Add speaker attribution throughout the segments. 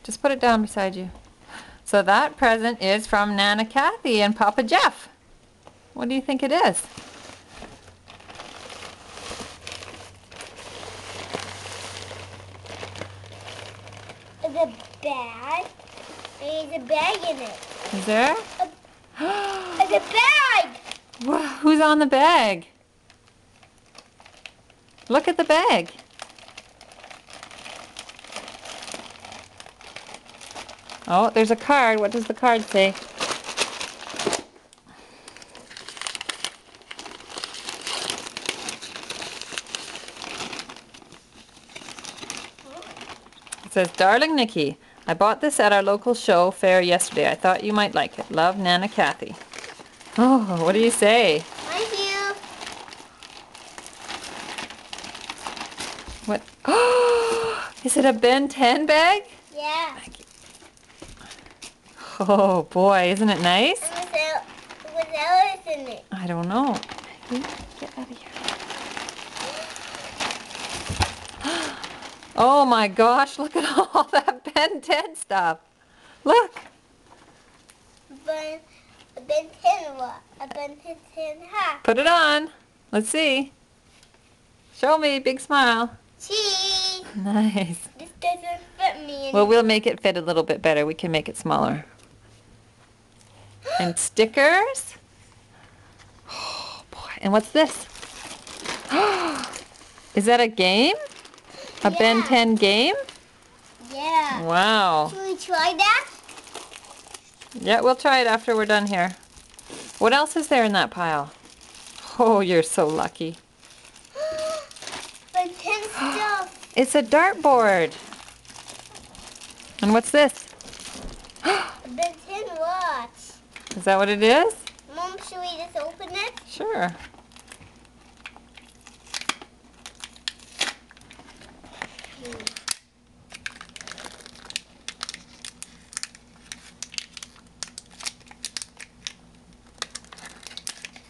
Speaker 1: Just put it down beside you. So that present is from Nana Kathy and Papa Jeff. What do you think it is?
Speaker 2: It's a bag. There's a bag in it.
Speaker 1: Is there?
Speaker 2: It's a bag!
Speaker 1: Wow, who's on the bag? Look at the bag. Oh, there's a card. What does the card say? It says, Darling Nikki, I bought this at our local show fair yesterday. I thought you might like it. Love, Nana Kathy. Oh, what do you say?
Speaker 2: Thank you.
Speaker 1: What? Oh, is it a Ben 10 bag?
Speaker 2: Yeah.
Speaker 1: Oh boy, isn't it nice?
Speaker 2: And what's else in it?
Speaker 1: I don't know. Get out of here. Oh my gosh, look at all that Ben 10 stuff. Look.
Speaker 2: A Ben 10 what? A Ben 10 half.
Speaker 1: Put it on. Let's see. Show me, big smile.
Speaker 2: Cheese.
Speaker 1: Nice.
Speaker 2: This doesn't fit me.
Speaker 1: Well, we'll make it fit a little bit better. We can make it smaller. And stickers. Oh boy, and what's this? Is that a game? A Ben
Speaker 2: Yeah.
Speaker 1: 10 game?
Speaker 2: Yeah.
Speaker 1: Wow.
Speaker 2: Should we try that?
Speaker 1: Yeah, we'll try it after we're done here. What else is there in that pile? Oh, you're so lucky.
Speaker 2: Ben 10 stuff.
Speaker 1: It's a dartboard. And what's this?
Speaker 2: A Ben 10 watch.
Speaker 1: Is that what it is?
Speaker 2: Mom, should we just open it?
Speaker 1: Sure.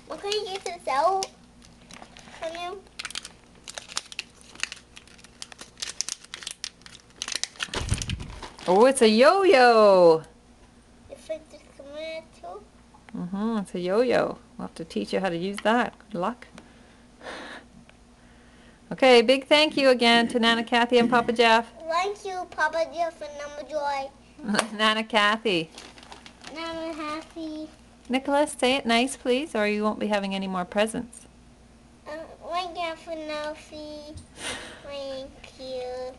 Speaker 2: Well, can you get this out from you?
Speaker 1: Oh, it's a yo-yo.
Speaker 2: If it just come in too?
Speaker 1: It's a yo-yo. We'll have to teach you how to use that. Good luck. Okay, big thank you again to Nana Kathy and Papa Jeff.
Speaker 2: Thank you, Papa Jeff and Mama Joy.
Speaker 1: Nana Kathy.
Speaker 2: Now I'm happy.
Speaker 1: Nicholas, say it nice, please, or you won't be having any more presents.
Speaker 2: Thank you for Nelsie. Thank you.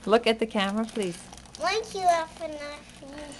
Speaker 1: Look at the camera, please.
Speaker 2: Thank you for Nelsie.